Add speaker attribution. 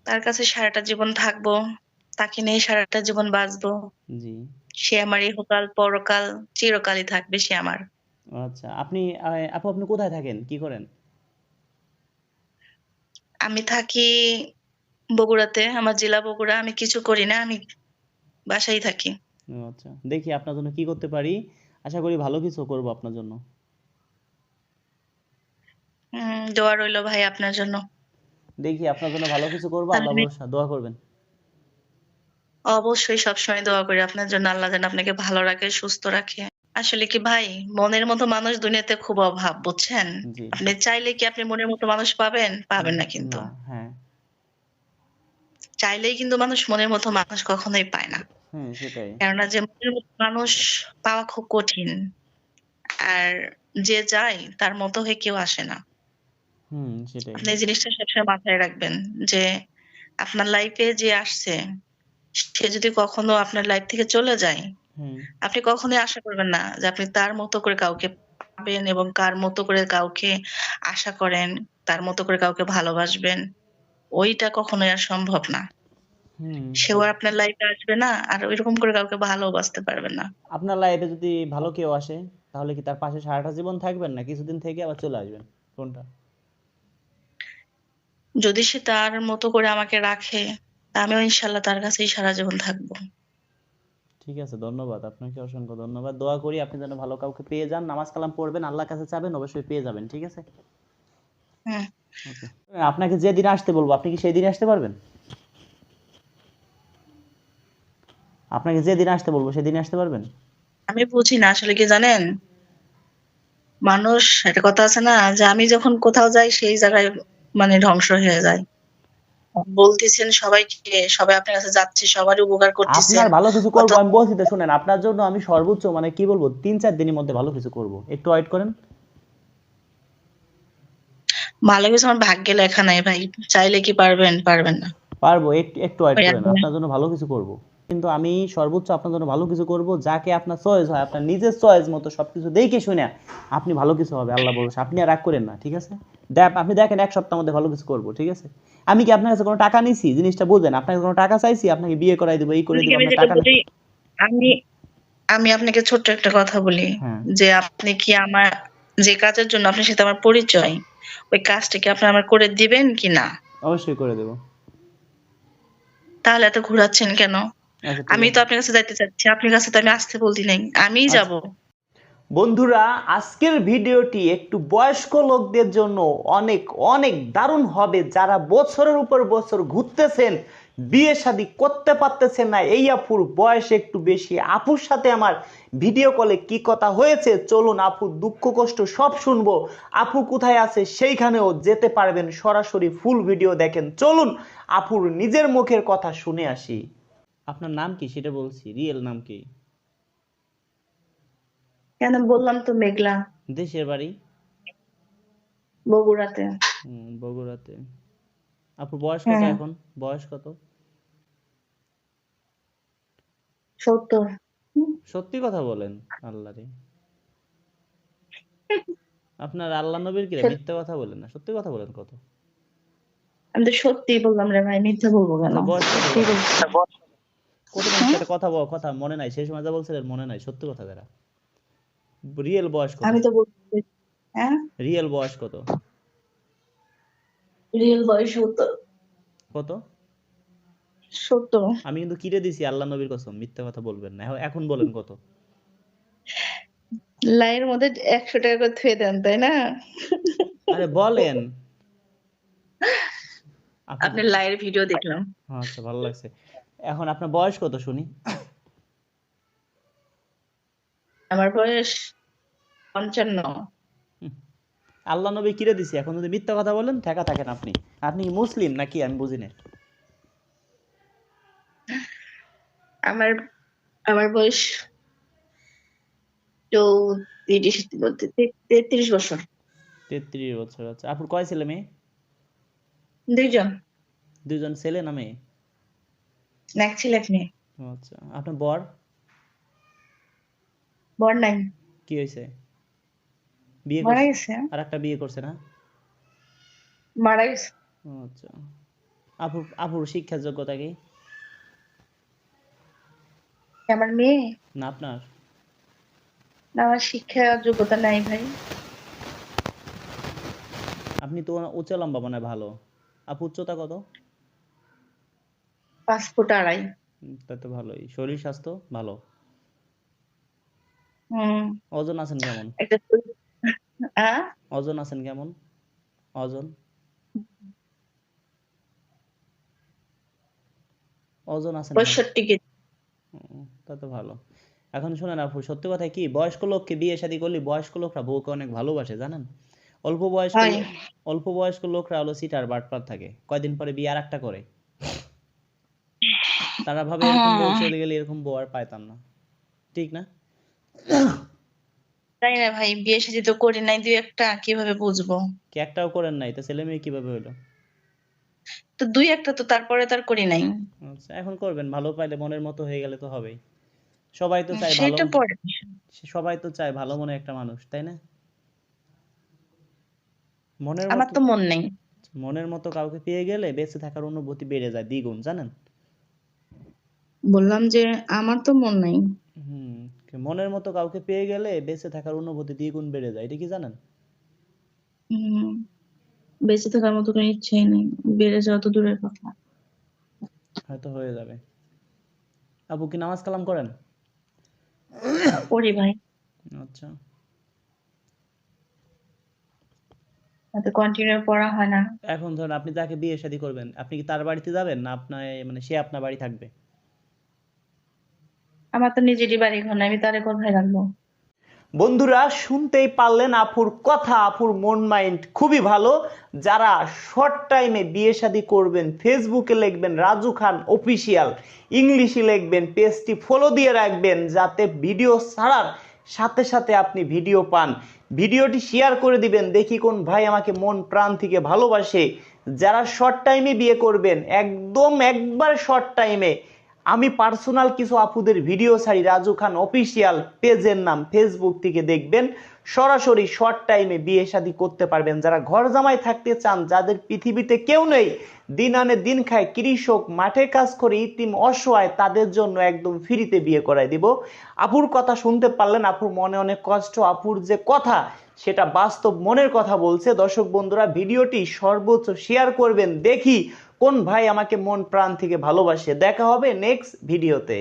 Speaker 1: তার কাছে সারাটা জীবন থাকবো, তাকে নিয়ে সারাটা জীবন বাঁচবো।
Speaker 2: জি।
Speaker 1: সে আমার ইহকাল, পরকাল, চিরকালই থাকবে সে আমার।
Speaker 2: আচ্ছা। আপনি আপু আপনি কোথায় থাকেন? কি করেন?
Speaker 1: আমি থাকি বগুড়াতে, আমার জেলা বগুড়া। আমি কিছু করি না, আমি বাসায় থাকি।
Speaker 2: ও আচ্ছা। দেখি আপনার জন্য কি করতে পারি। আশা করি ভালো কিছু করব আপনার জন্য।
Speaker 1: দোয়া রইলো ভাই আপনার জন্য।
Speaker 2: দেখি আপনার জন্য ভালো কিছু করব,
Speaker 1: তাহলে
Speaker 2: আল্লাহ
Speaker 1: আমি
Speaker 2: ভরসা। দোয়া করবেন।
Speaker 1: অবশ্যই সবসময় দোয়া করি আপনার জন্য, আল্লাহ যেন আপনাকে ভালো রাখে, সুস্থ রাখে। আসলে কি ভাই, মনের মতো মানুষ দুনিয়াতে খুব অভাব, বুঝছেন?
Speaker 2: জি।
Speaker 1: আপনি চাইলে কি আপনি মনের মতো মানুষ পাবেন? পাবেন না কিন্তু।
Speaker 2: না, হ্যাঁ।
Speaker 1: চাইলেই কিন্তু মানুষ মনের মতো মানুষ কখনোই পায় না।
Speaker 2: হ্যাঁ, সেটাই।
Speaker 1: কেননা যে মনের মতো মানুষ পাওয়া খুব কঠিন। আর যে যায় তার মতো হয়ে কেউ আসে না।
Speaker 2: হুম, সেটাই।
Speaker 1: আপনি এই জিনিসটা সবসময় মাথায় রাখবেন যে আপনার লাইফে যে আসছে, সে যদি কখনো আপনার লাইফ থেকে চলে যায়,
Speaker 2: হুম,
Speaker 1: আপনি কখনোই আশা করবেন না যে আপনি তার মতো করে কাউকে পাবেন এবং কার মতো করে কাউকে আশা করেন, তার মতো করে কাউকে ভালোবাসবেন। ওইটা কখনোই আর সম্ভব না।
Speaker 2: হুম,
Speaker 1: সেও আর আপনার লাইফে আসবে না, আর ঐরকম করে কাউকে ভালোবাসতে পারবেন না।
Speaker 2: আপনার লাইফে যদি ভালো কেউ আসে, তাহলে কি তার পাশে সারাটা জীবন থাকবেন না কিছুদিন থেকে আবার চলে আসবেন? কোনটা?
Speaker 1: যদি সে তার মতো করে আমাকে রাখে, আমিও ইনশাআল্লাহ তার কাছেই সারা জীবন থাকবো।
Speaker 2: ঠিক আছে, ধন্যবাদ। আপনাকে অসংখ্য ধন্যবাদ। দোয়া করি আপনি যেন ভালো কাউকে পেয়ে যান। নামাজ কালাম পড়বেন, আল্লাহর কাছে চাবেন, অবশ্যই পেয়ে যাবেন। ঠিক আছে?
Speaker 1: হুম।
Speaker 2: ওকে। আপনাকে যেদিন আসতে বলবো, আপনি কি সেই দিন আসতে পারবেন? আপনাকে যেদিন আসতে বলবো, সেদিন আসতে পারবেন?
Speaker 1: আমি বুঝি না আসলে কি জানেন? মানুষ একটা কথা আছে না যে আমি যখন কোথাও যাই সেই জায়গায় মানে ধ্বংস হয়ে যায়। বলতেছেন সবাইকে, সবাই আপনার কাছে যাচ্ছে, সবারই উপকার করতেছেন।
Speaker 2: আপনার ভালো কিছু করব
Speaker 1: অথচ
Speaker 2: আমি বলছি তো, শুনেন। আপনার জন্য আমি সর্বোচ্চ মানে কি বলবো, ৩-৪ দিনের মধ্যে ভালো কিছু করব। একটু ওয়েট করেন।
Speaker 1: ভালো কিছু আমার ভাগ্যে লেখা নাই ভাই। চাইলে কি পারবেন? পারবেন না।
Speaker 2: পারবো, একটু একটু ওয়েট
Speaker 1: ওই
Speaker 2: করেন।
Speaker 1: একদম।
Speaker 2: আপনার জন্য ভালো কিছু করব। কিন্তু আমি সর্বোচ্চ আপনার জন্য ভালো কিছু করব, যাকে আপনার চয়েস হয়, আপনার নিজের চয়েস মতো সবকিছু দেখে শুনে আপনি ভালো কিছু হবে, আল্লাহ ভরসা। আপনি আর রাগ করেন না, ঠিক আছে? আপনি দেখেন, এক সপ্তাহের মধ্যে ভালো কিছু করব, ঠিক আছে? আমি কি আপনার কাছে কোনো টাকা নিছি? জিনিসটা বুঝেন। আপনাকে কোনো টাকা চাইছি? আপনাকে বিয়ে করাই দিব, এই করে দিব,
Speaker 1: আমি
Speaker 2: আপনার
Speaker 1: যেটা
Speaker 2: টাকা না।
Speaker 1: বলি, আমি আমি আপনাকে ছোট্ট একটা কথা বলি
Speaker 2: হ্যাঁ,
Speaker 1: যে আপনি কি আমার যে কাজের জন্য আপনার সাথে আমার পরিচয়, ওই কাজটা কি আপনি আমার করে দিবেন কি না?
Speaker 2: অবশ্যই করে দেব।
Speaker 1: তাহলে এত ঘুরাচ্ছেন কেন?
Speaker 2: আচ্ছা, ঠিক
Speaker 1: আমি তো
Speaker 2: আছে।
Speaker 1: আপনার কাছে যাইতে চাচ্ছি। আপনার কাছে তো আমি আসতে বলতে নাই। আমিই
Speaker 2: আচ্ছা
Speaker 1: যাবো।
Speaker 2: বন্ধুরা, আজকের ভিডিওটি একটু বয়স্ক লোকদের জন্য অনেক অনেক দারুণ হবে, যারা বছরের উপর বছর ঘুরতেছেন, বিয়ে শাদী করতে পারতেছেন না। এই আপুর বয়স একটু বেশি। আপুর সাথে আমার ভিডিও কলে কি কথা হয়েছে, চলুন আপুর দুঃখ কষ্ট সব শুনবো। আপু কোথায় আছে সেইখানেও যেতে পারবেন, সরাসরি ফুল ভিডিও দেখেন। চলুন আপুর নিজের মুখের কথা শুনে আসি। আপনার নাম কি সেটা বলছি, রিয়েল নাম কি?
Speaker 1: কেন বললাম তো মেঘলা,
Speaker 2: দেশের বাড়ি?
Speaker 1: বগুড়াতে।
Speaker 2: বগুড়াতে। আপুর বয়স কত
Speaker 1: হুম,
Speaker 2: এখন? বয়স কত?
Speaker 1: ৭০।
Speaker 2: সত্যি কথা বলেন। আল্লাহরে। আপনার আল্লাহ নবীর কিরা
Speaker 1: সত
Speaker 2: মিথ্যা কথা বলেন না, সত্যি কথা বলেন কত?
Speaker 1: আমি তো সত্যিই বললাম রে ভাই, মিথ্যা বলবো কেন?
Speaker 2: আপনার বয়স কত
Speaker 1: সত্যিই
Speaker 2: বলেন?
Speaker 1: বলছি।
Speaker 2: কত মানুষের
Speaker 1: হুম?
Speaker 2: সাথে কথা মনে নাই, সেই সময় যা বলছিলেন মনে নাই, সত্যি কথা যারা। রিয়েল বয়স কত?
Speaker 1: আমি তো বলছি, হ্যাঁ?
Speaker 2: রিয়েল বয়স কত?
Speaker 1: রিয়েল বয়স ৭০।
Speaker 2: কত?
Speaker 1: ৭০।
Speaker 2: আমি কিন্তু কিরে দিছি আল্লাহ নবীর কসম, মিথ্যা কথা বলবেন না। এখন বলেন কত?
Speaker 1: লাইনের মধ্যে ৳১০০ করে থুয়ে দেন, তাই না?
Speaker 2: আরে বলেন। আপনি
Speaker 1: আপনার লাইয়ের ভিডিও দেখলাম।
Speaker 2: আচ্ছা, ভালো লাগছে। এখন আপনার বয়স কত শুনি?
Speaker 1: আমার বয়স ৫৫।
Speaker 2: হুম, আল্লাহ নবী কিরে দিছি, এখন যদি মিথ্যা কথা বলেন ঠেকা থাকেন আপনি। আপনি কি মুসলিম নাকি আমি বুঝি না।
Speaker 1: আমার আমার বয়স ৩৪ বলতে ৩৩ বছর।
Speaker 2: ৩৩ বছর। আচ্ছা, আপুর কয় ছেলে মেয়ে?
Speaker 1: ২ জন।
Speaker 2: দুজন ছেলে না মেয়ে?
Speaker 1: ১ ছেলে ১ মেয়ে।
Speaker 2: ও আচ্ছা। আপনার বর?
Speaker 1: বর নাই।
Speaker 2: কি হয়েছে? বিয়ে
Speaker 1: মারা
Speaker 2: করছে?
Speaker 1: গেছে।
Speaker 2: আর একটা বিয়ে করছে না?
Speaker 1: মারা গেছে।
Speaker 2: ও আচ্ছা। আপুর শিক্ষার যোগ্যতা কি?
Speaker 1: আমার মেয়ে?
Speaker 2: না আপনার?
Speaker 1: না, আমার শিক্ষা যোগ্যতা নাই ভাই।
Speaker 2: আপনি তো উচ্চ লম্বা মনে হয় ভালো। আপু উচ্চতা কত?
Speaker 1: 5 ফুট 2.5।
Speaker 2: তা তো ভালোই। শরীর স্বাস্থ্য ভালো?
Speaker 1: হুম।
Speaker 2: ওজন আছেন কেমন?
Speaker 1: একটা আহ
Speaker 2: ওজন আছেন কেমন? ওজন? ওজন আছেন কেমন?
Speaker 1: 65 কেজি।
Speaker 2: তা তো ভালো। এখন শোনেন আপু, সত্যি কথা কি, বয়স্ক লোককে বিয়ে শাদী করলে বয়স্ক লোকরা বউকে অনেক ভালোবাসে জানেন? অল্প বয়স্ক
Speaker 1: হয়।
Speaker 2: অল্প বয়স্ক লোকরা হলো সিটার বাটপার থাকে, কয়দিন পরে বিয়ে আর একটা করে। তারা ভাবে এরকম বউ
Speaker 1: হ্যাঁ।
Speaker 2: চলে গেলে এরকম বউ আর পাইতাম না, ঠিক না?
Speaker 1: তাই না ভাই, বিয়ে শাদী তো করি নাই, 2-1টা কিভাবে বুঝবো?
Speaker 2: কি একটাও করেন নাই, তা ছেলে মেয়ে কিভাবে হইলো?
Speaker 1: তো 2-1টা তো তারপরে তার করি নাই।
Speaker 2: আচ্ছা, এখন করবেন, ভালো পাইলে মনের মতো হয়ে গেলে তো হবেই। সবাই তো চায় ভালো,
Speaker 1: সেটা পরে।
Speaker 2: সবাই তো চায় ভালো মনে একটা মানুষ, তাই না? মনের
Speaker 1: আমার
Speaker 2: মতো,
Speaker 1: তো মন নেই।
Speaker 2: মনের মতো কাউকে পেয়ে গেলে বেঁচে থাকার অনুভূতি বেড়ে যায় দ্বিগুণ, জানেন?
Speaker 1: বললাম যে আমার তো মন নাই।
Speaker 2: হুম। মনের মতো কাউকে পেয়ে গেলে বেঁচে থাকার অনুভূতি দ্বিগুণ বেড়ে যায়, এটা কি জানেন?
Speaker 1: হম। বেঁচে থাকার মতো কোনো ইচ্ছেই নেই। বেড়ে যাওয়া তো দূরের কথা।
Speaker 2: হয়তো হয়ে যাবে। আপু কি নামাজ কালাম করেন?
Speaker 1: করি ভাই।
Speaker 2: আচ্ছা।
Speaker 1: তাতে কন্টিনিউ পড়া হয় না।
Speaker 2: এখন ধরেন আপনি যাকে বিয়ে শাদী করবেন, আপনি কি তার বাড়িতে যাবেন না আপনার, মানে সে আপনার বাড়ি থাকবে?
Speaker 1: আমার তো নিজেরই বাড়ি ঘর নাই, আমি তারে কোথায় রাখবো?
Speaker 2: বন্ধুরা শুনতেই পারলেন আপুর কথা, আপুর মন মাইন্ড খুবই ভালো। যারা শর্ট টাইমে বিয়ে শাদী করবেন, ফেসবুকে লিখবেন রাজু খান অফিসিয়াল, ইংলিশে লিখবেন, পেজটি ফলো দিয়ে রাখবেন যাতে ভিডিও ছাড়ার সাথে সাথে আপনি ভিডিও পান। ভিডিওটি শেয়ার করে দিবেন, দেখি কোন ভাই আমাকে মন প্রাণ থেকে ভালোবাসে। যারা শর্ট টাইমে বিয়ে করবেন, একদম একবার শর্ট টাইমে, আমি পার্সোনাল কিছু আপুদের ভিডিও ছাড়ি, রাজু খান অফিসিয়াল পেজের নাম, ফেসবুক থেকে দেখবেন। সরাসরি শর্ট টাইমে বিয়ে শাদী করতে পারবেন। যারা ঘর জামাই থাকতে চান, যাদের পৃথিবীতে কেউ নেই, দিন আনে দিন খায়, কৃষক, মাঠে কাজ করে, ইতিম অসহায়, তাদের জন্য একদম ফ্রিতে বিয়ে করাই দিব। আপুর কথা শুনতে পারলেন, আপুর মনে অনেক কষ্ট, আপুর যে কথা সেটা বাস্তব মনের কথা বলছে। দর্শক বন্ধুরা ভিডিওটি সর্বোচ্চ শেয়ার করবেন, দেখি কোন ভাই আমাকে মন প্রাণ থেকে ভালোবাসে। দেখা হবে নেক্সট ভিডিওতে।